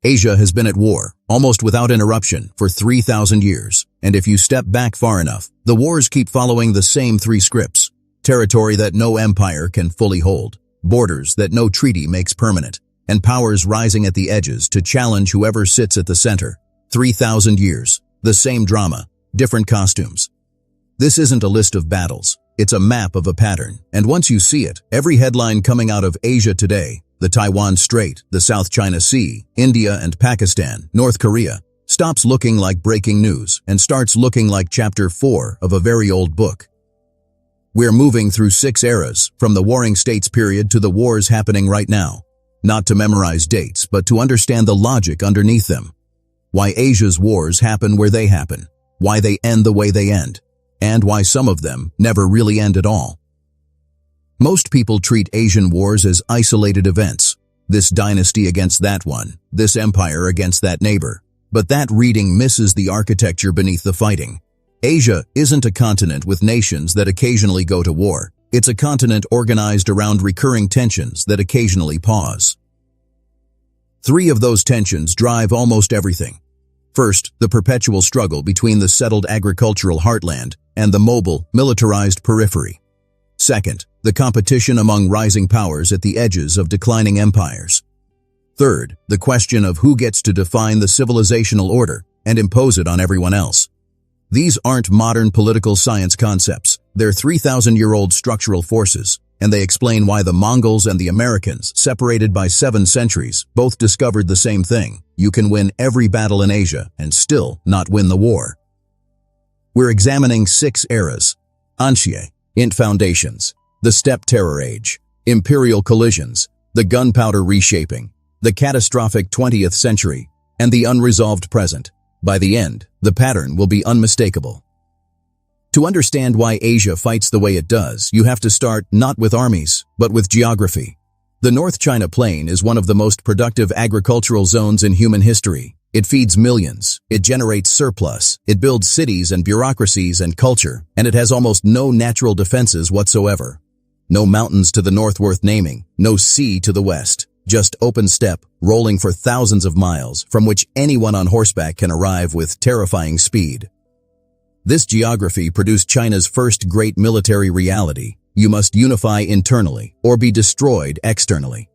Asia has been at war, almost without interruption, for 3,000 years, and if you step back far enough, the wars keep following the same three scripts: territory that no empire can fully hold, borders that no treaty makes permanent, and powers rising at the edges to challenge whoever sits at the center. 3,000 years, the same drama, different costumes. This isn't a list of battles, it's a map of a pattern, and once you see it, every headline coming out of Asia today, the Taiwan Strait, the South China Sea, India and Pakistan, North Korea, stops looking like breaking news and starts looking like chapter 4 of a very old book. We're moving through 6 eras, from the Warring States period to the wars happening right now. Not to memorize dates, but to understand the logic underneath them. Why Asia's wars happen where they happen, why they end the way they end, and why some of them never really end at all. Most people treat Asian wars as isolated events, this dynasty against that one, this empire against that neighbor. But that reading misses the architecture beneath the fighting. Asia isn't a continent with nations that occasionally go to war. It's a continent organized around recurring tensions that occasionally pause. 3 of those tensions drive almost everything. First, the perpetual struggle between the settled agricultural heartland and the mobile, militarized periphery. Second, the competition among rising powers at the edges of declining empires. Third, the question of who gets to define the civilizational order and impose it on everyone else. These aren't modern political science concepts. They're 3,000-year-old structural forces, and they explain why the Mongols and the Americans, separated by 7 centuries, both discovered the same thing: you can win every battle in Asia and still not win the war. We're examining 6 eras: Anxie, Int foundations, the Steppe Terror Age, imperial collisions, the gunpowder reshaping, the catastrophic 20th century, and the unresolved present. By the end, the pattern will be unmistakable. To understand why Asia fights the way it does, you have to start not with armies, but with geography. The North China Plain is one of the most productive agricultural zones in human history. It feeds millions, it generates surplus, it builds cities and bureaucracies and culture, and it has almost no natural defenses whatsoever. No mountains to the north worth naming, no sea to the west, just open steppe, rolling for thousands of miles, from which anyone on horseback can arrive with terrifying speed. This geography produced China's first great military reality: you must unify internally or be destroyed externally.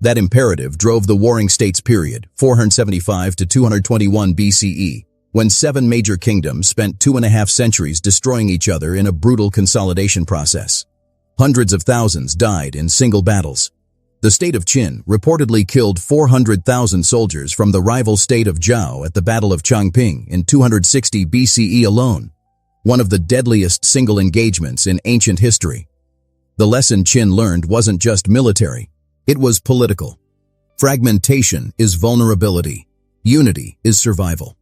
That imperative drove the Warring States period, 475 to 221 BCE, when 7 major kingdoms spent 2.5 centuries destroying each other in a brutal consolidation process. Hundreds of thousands died in single battles. The state of Qin reportedly killed 400,000 soldiers from the rival state of Zhao at the Battle of Changping in 260 BCE alone, one of the deadliest single engagements in ancient history. The lesson Qin learned wasn't just military. It was political. Fragmentation is vulnerability. Unity is survival.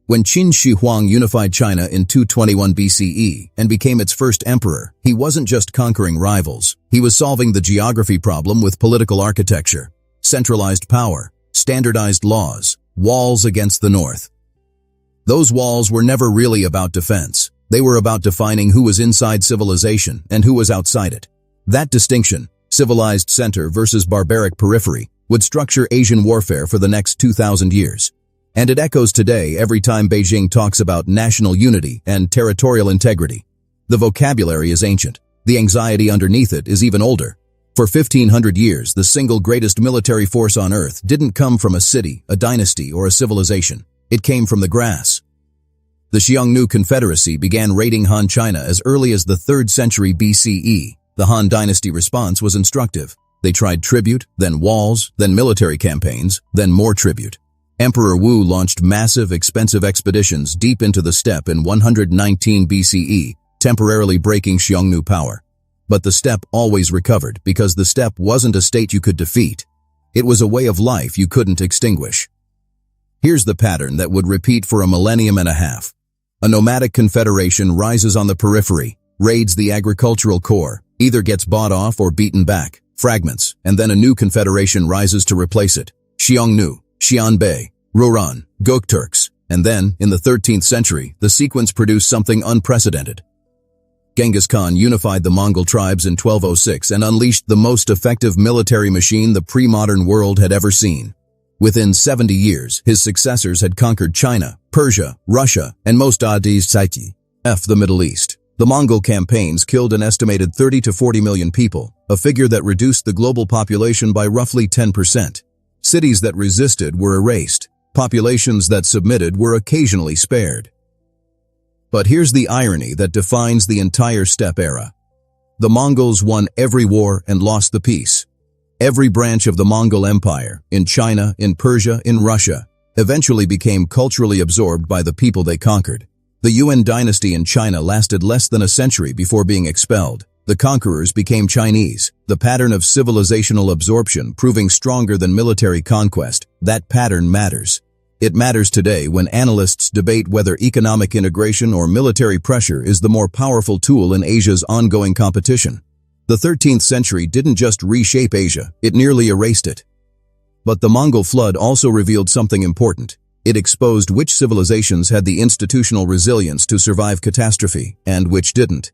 When Qin Shi Huang unified China in 221 BCE and became its first emperor, he wasn't just conquering rivals. He was solving the geography problem with political architecture, centralized power, standardized laws, walls against the north. Those walls were never really about defense. They were about defining who was inside civilization and who was outside it. That distinction, civilized center versus barbaric periphery, would structure Asian warfare for the next 2,000 years. And it echoes today every time Beijing talks about national unity and territorial integrity. The vocabulary is ancient. The anxiety underneath it is even older. For 1,500 years, the single greatest military force on Earth didn't come from a city, a dynasty, or a civilization. It came from the grass. The Xiongnu Confederacy began raiding Han China as early as the 3rd century BCE. The Han Dynasty response was instructive. They tried tribute, then walls, then military campaigns, then more tribute. Emperor Wu launched massive, expensive expeditions deep into the steppe in 119 BCE, temporarily breaking Xiongnu power. But the steppe always recovered because the steppe wasn't a state you could defeat. It was a way of life you couldn't extinguish. Here's the pattern that would repeat for a millennium and a half. A nomadic confederation rises on the periphery, raids the agricultural core, either gets bought off or beaten back, fragments, and then a new confederation rises to replace it. Xiongnu, Xianbei, Rouran, Gokturks, and then, in the 13th century, the sequence produced something unprecedented. Genghis Khan unified the Mongol tribes in 1206 and unleashed the most effective military machine the pre-modern world had ever seen. Within 70 years, his successors had conquered China, Persia, Russia, and most dynasties, the Middle East. The Mongol campaigns killed an estimated 30 to 40 million people, a figure that reduced the global population by roughly 10%. Cities that resisted were erased. Populations that submitted were occasionally spared. But here's the irony that defines the entire steppe era. The Mongols won every war and lost the peace. Every branch of the Mongol Empire, in China, in Persia, in Russia, eventually became culturally absorbed by the people they conquered. The Yuan dynasty in China lasted less than a century before being expelled. The conquerors became Chinese, the pattern of civilizational absorption proving stronger than military conquest. That pattern matters. It matters today when analysts debate whether economic integration or military pressure is the more powerful tool in Asia's ongoing competition. The 13th century didn't just reshape Asia, it nearly erased it. But the Mongol flood also revealed something important. It exposed which civilizations had the institutional resilience to survive catastrophe, and which didn't.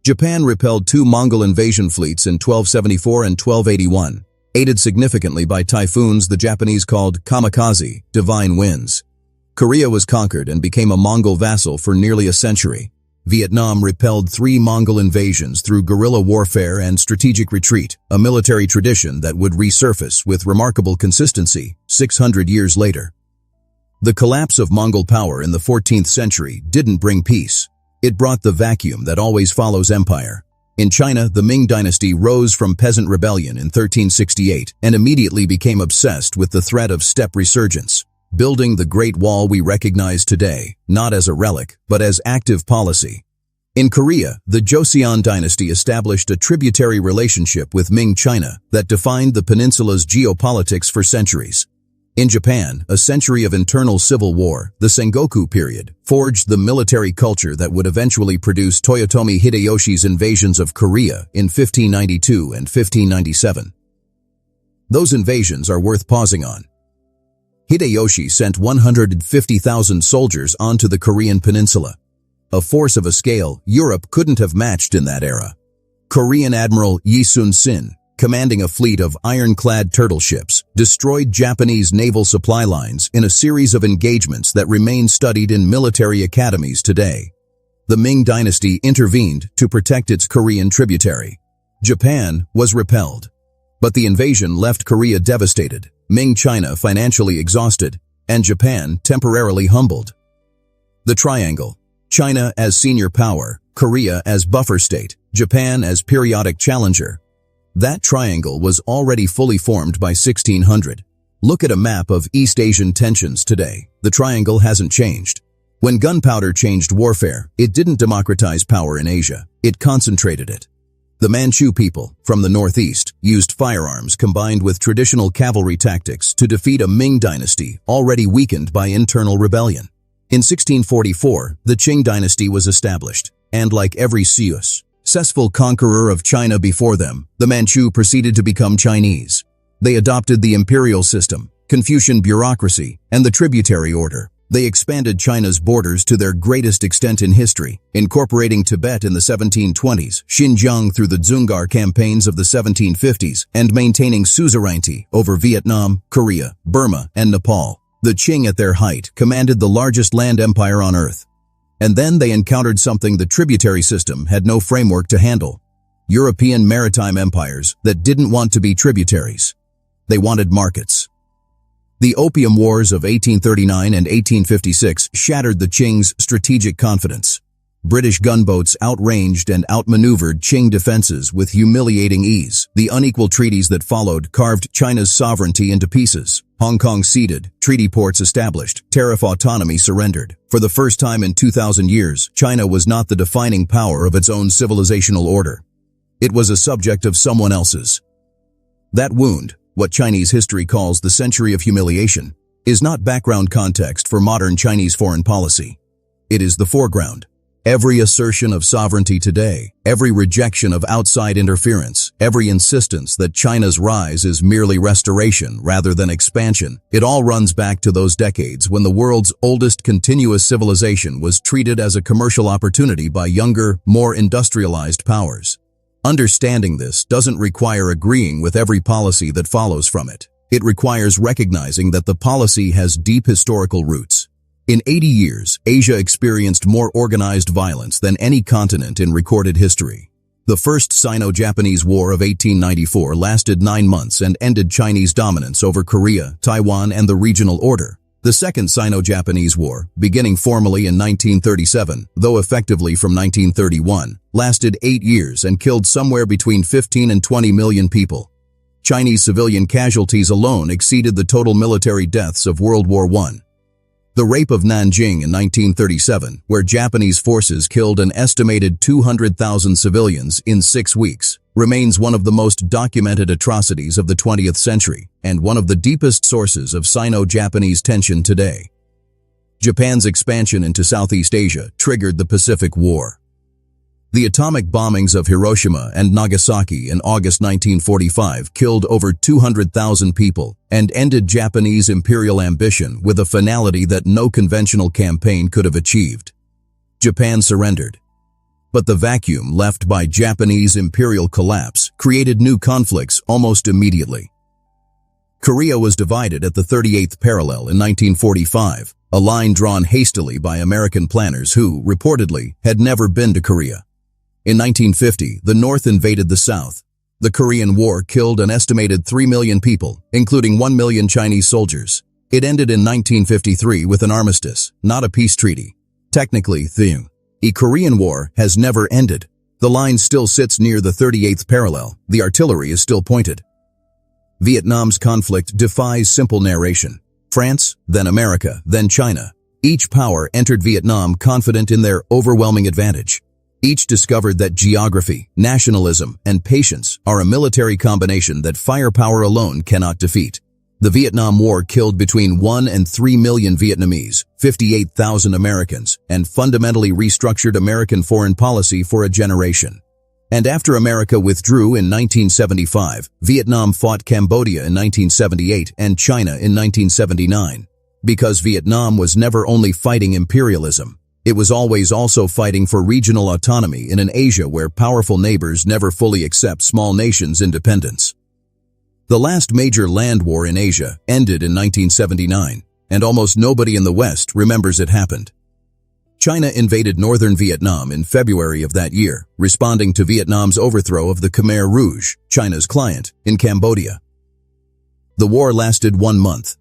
Japan repelled 2 Mongol invasion fleets in 1274 and 1281, aided significantly by typhoons the Japanese called kamikaze, divine winds. Korea was conquered and became a Mongol vassal for nearly a century. Vietnam repelled 3 Mongol invasions through guerrilla warfare and strategic retreat, a military tradition that would resurface with remarkable consistency 600 years later. The collapse of Mongol power in the 14th century didn't bring peace. It brought the vacuum that always follows empire. In China, the Ming dynasty rose from peasant rebellion in 1368 and immediately became obsessed with the threat of steppe resurgence, building the Great Wall we recognize today, not as a relic, but as active policy. In Korea, the Joseon dynasty established a tributary relationship with Ming China that defined the peninsula's geopolitics for centuries. In Japan, a century of internal civil war, the Sengoku period, forged the military culture that would eventually produce Toyotomi Hideyoshi's invasions of Korea in 1592 and 1597. Those invasions are worth pausing on. Hideyoshi sent 150,000 soldiers onto the Korean peninsula, a force of a scale Europe couldn't have matched in that era. Korean Admiral Yi Sun-sin, commanding a fleet of ironclad turtle ships, destroyed Japanese naval supply lines in a series of engagements that remain studied in military academies today. The Ming dynasty intervened to protect its Korean tributary. Japan was repelled. But the invasion left Korea devastated, Ming China financially exhausted, and Japan temporarily humbled. The triangle: China as senior power, Korea as buffer state, Japan as periodic challenger. That triangle was already fully formed by 1600. Look at a map of East Asian tensions today. The triangle hasn't changed. When gunpowder changed warfare, it didn't democratize power in Asia, it concentrated it. The Manchu people, from the northeast, used firearms combined with traditional cavalry tactics to defeat a Ming dynasty already weakened by internal rebellion. In 1644, the Qing dynasty was established, and like every successful conqueror of China before them, the Manchu proceeded to become Chinese. They adopted the imperial system, Confucian bureaucracy, and the tributary order. They expanded China's borders to their greatest extent in history, incorporating Tibet in the 1720s, Xinjiang through the Dzungar campaigns of the 1750s, and maintaining suzerainty over Vietnam, Korea, Burma, and Nepal. The Qing at their height commanded the largest land empire on earth. And then they encountered something the tributary system had no framework to handle: European maritime empires that didn't want to be tributaries. They wanted markets. The Opium Wars of 1839 and 1856 shattered the Qing's strategic confidence. British gunboats outranged and outmaneuvered Qing defenses with humiliating ease. The unequal treaties that followed carved China's sovereignty into pieces. Hong Kong ceded, treaty ports established, tariff autonomy surrendered. For the first time in 2,000 years, China was not the defining power of its own civilizational order. It was a subject of someone else's. That wound, what Chinese history calls the century of humiliation, is not background context for modern Chinese foreign policy. It is the foreground. Every assertion of sovereignty today, every rejection of outside interference, every insistence that China's rise is merely restoration rather than expansion, it all runs back to those decades when the world's oldest continuous civilization was treated as a commercial opportunity by younger, more industrialized powers. Understanding this doesn't require agreeing with every policy that follows from it. It requires recognizing that the policy has deep historical roots. In 80 years, Asia experienced more organized violence than any continent in recorded history. The First Sino-Japanese War of 1894 lasted 9 months and ended Chinese dominance over Korea, Taiwan, and the regional order. The Second Sino-Japanese War, beginning formally in 1937, though effectively from 1931, lasted 8 years and killed somewhere between 15 and 20 million people. Chinese civilian casualties alone exceeded the total military deaths of World War I. The rape of Nanjing in 1937, where Japanese forces killed an estimated 200,000 civilians in 6 weeks, remains one of the most documented atrocities of the 20th century and one of the deepest sources of Sino-Japanese tension today. Japan's expansion into Southeast Asia triggered the Pacific War. The atomic bombings of Hiroshima and Nagasaki in August 1945 killed over 200,000 people and ended Japanese imperial ambition with a finality that no conventional campaign could have achieved. Japan surrendered. But the vacuum left by Japanese imperial collapse created new conflicts almost immediately. Korea was divided at the 38th parallel in 1945, a line drawn hastily by American planners who, reportedly, had never been to Korea. In 1950, the North invaded the South. The Korean War killed an estimated 3 million people, including 1 million Chinese soldiers. It ended in 1953 with an armistice, not a peace treaty. Technically, the Korean War has never ended. The line still sits near the 38th parallel. The artillery is still pointed. Vietnam's conflict defies simple narration. France, then America, then China. Each power entered Vietnam confident in their overwhelming advantage. Each discovered that geography, nationalism, and patience are a military combination that firepower alone cannot defeat. The Vietnam War killed between 1 and 3 million Vietnamese, 58,000 Americans, and fundamentally restructured American foreign policy for a generation. And after America withdrew in 1975, Vietnam fought Cambodia in 1978 and China in 1979. Because Vietnam was never only fighting imperialism, it was always also fighting for regional autonomy in an Asia where powerful neighbors never fully accept small nations' independence. The last major land war in Asia ended in 1979, and almost nobody in the West remembers it happened. China invaded northern Vietnam in February of that year, responding to Vietnam's overthrow of the Khmer Rouge, China's client, in Cambodia. The war lasted 1 month.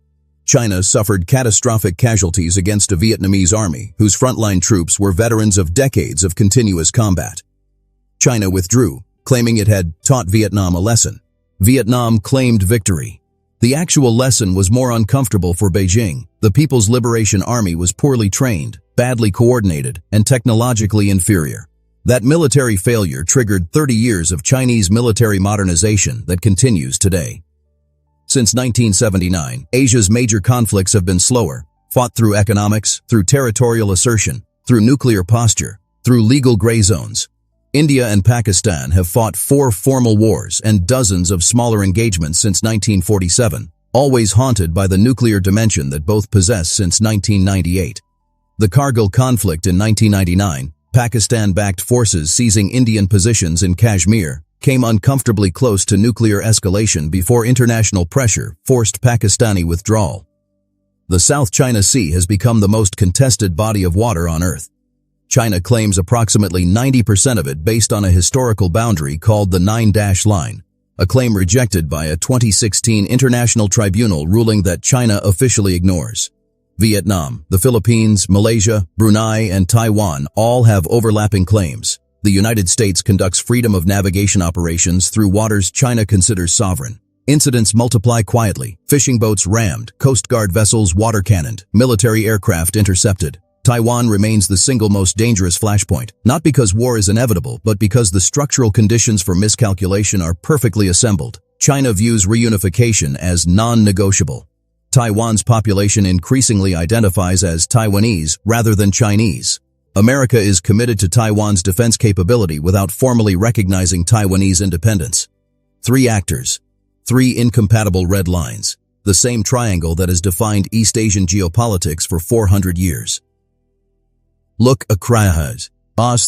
China suffered catastrophic casualties against a Vietnamese army whose frontline troops were veterans of decades of continuous combat. China withdrew, claiming it had taught Vietnam a lesson. Vietnam claimed victory. The actual lesson was more uncomfortable for Beijing. The People's Liberation Army was poorly trained, badly coordinated, and technologically inferior. That military failure triggered 30 years of Chinese military modernization that continues today. Since 1979, Asia's major conflicts have been slower, fought through economics, through territorial assertion, through nuclear posture, through legal gray zones. India and Pakistan have fought 4 formal wars and dozens of smaller engagements since 1947, always haunted by the nuclear dimension that both possess since 1998. The Kargil conflict in 1999, Pakistan-backed forces seizing Indian positions in Kashmir, came uncomfortably close to nuclear escalation before international pressure forced Pakistani withdrawal. The South China Sea has become the most contested body of water on Earth. China claims approximately 90% of it based on a historical boundary called the Nine-Dash Line, a claim rejected by a 2016 international tribunal ruling that China officially ignores. Vietnam, the Philippines, Malaysia, Brunei, and Taiwan all have overlapping claims. The United States conducts freedom of navigation operations through waters China considers sovereign. Incidents multiply quietly. Fishing boats rammed, Coast Guard vessels water-cannoned, military aircraft intercepted. Taiwan remains the single most dangerous flashpoint, not because war is inevitable, but because the structural conditions for miscalculation are perfectly assembled. China views reunification as non-negotiable. Taiwan's population increasingly identifies as Taiwanese rather than Chinese. America is committed to Taiwan's defense capability without formally recognizing Taiwanese independence. 3 actors. 3 incompatible red lines. The same triangle that has defined East Asian geopolitics for 400 years. Look across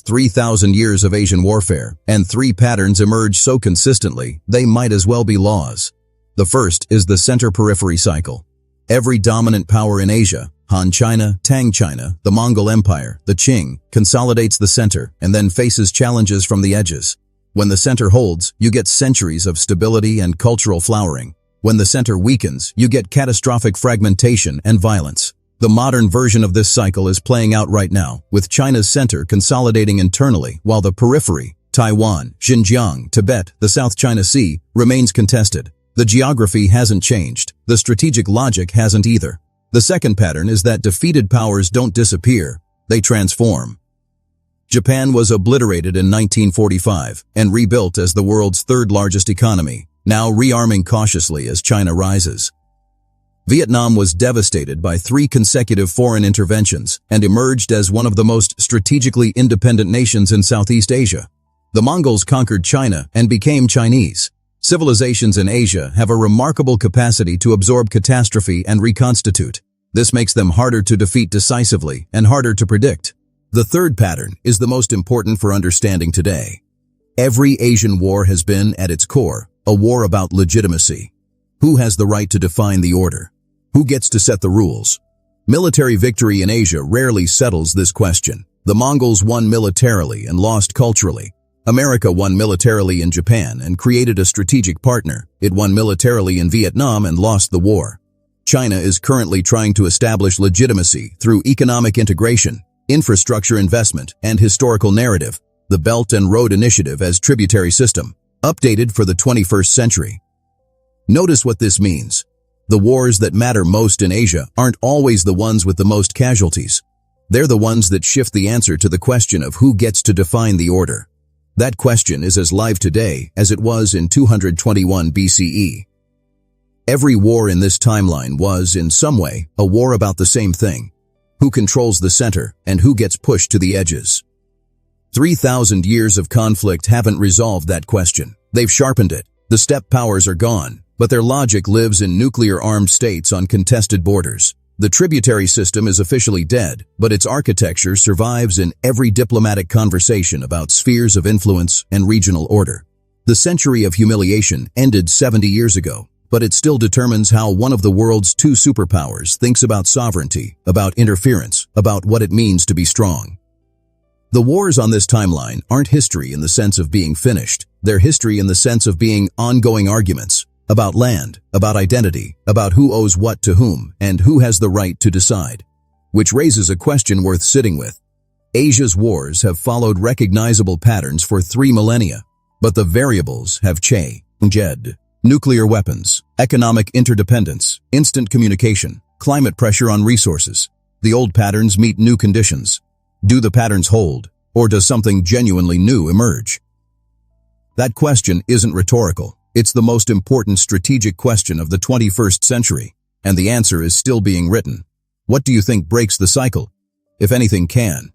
3,000 years of Asian warfare, and 3 patterns emerge so consistently, they might as well be laws. The first is the center-periphery cycle. Every dominant power in Asia, Han China, Tang China, the Mongol Empire, the Qing, consolidates the center and then faces challenges from the edges. When the center holds, you get centuries of stability and cultural flowering. When the center weakens, you get catastrophic fragmentation and violence. The modern version of this cycle is playing out right now, with China's center consolidating internally, while the periphery, Taiwan, Xinjiang, Tibet, the South China Sea, remains contested. The geography hasn't changed. The strategic logic hasn't either. The second pattern is that defeated powers don't disappear, they transform. Japan was obliterated in 1945 and rebuilt as the world's third-largest economy, now rearming cautiously as China rises. Vietnam was devastated by 3 consecutive foreign interventions and emerged as one of the most strategically independent nations in Southeast Asia. The Mongols conquered China and became Chinese. Civilizations in Asia have a remarkable capacity to absorb catastrophe and reconstitute. This makes them harder to defeat decisively and harder to predict. The third pattern is the most important for understanding today. Every Asian war has been, at its core, a war about legitimacy. Who has the right to define the order? Who gets to set the rules? Military victory in Asia rarely settles this question. The Mongols won militarily and lost culturally. America won militarily in Japan and created a strategic partner. It won militarily in Vietnam and lost the war. China is currently trying to establish legitimacy through economic integration, infrastructure investment, and historical narrative. The Belt and Road Initiative as tributary system, updated for the 21st century. Notice what this means. The wars that matter most in Asia aren't always the ones with the most casualties. They're the ones that shift the answer to the question of who gets to define the order. That question is as live today as it was in 221 BCE. Every war in this timeline was, in some way, a war about the same thing. Who controls the center and who gets pushed to the edges? 3,000 years of conflict haven't resolved that question. They've sharpened it. The steppe powers are gone, but their logic lives in nuclear-armed states on contested borders. The tributary system is officially dead, but its architecture survives in every diplomatic conversation about spheres of influence and regional order. The century of humiliation ended 70 years ago, but it still determines how one of the world's 2 superpowers thinks about sovereignty, about interference, about what it means to be strong. The wars on this timeline aren't history in the sense of being finished. They're history in the sense of being ongoing arguments. About land, about identity, about who owes what to whom, and who has the right to decide. Which raises a question worth sitting with. Asia's wars have followed recognizable patterns for 3 millennia, but the variables have changed. Nuclear weapons, economic interdependence, instant communication, climate pressure on resources. The old patterns meet new conditions. Do the patterns hold, or does something genuinely new emerge? That question isn't rhetorical. It's the most important strategic question of the 21st century, and the answer is still being written. What do you think breaks the cycle? If anything can.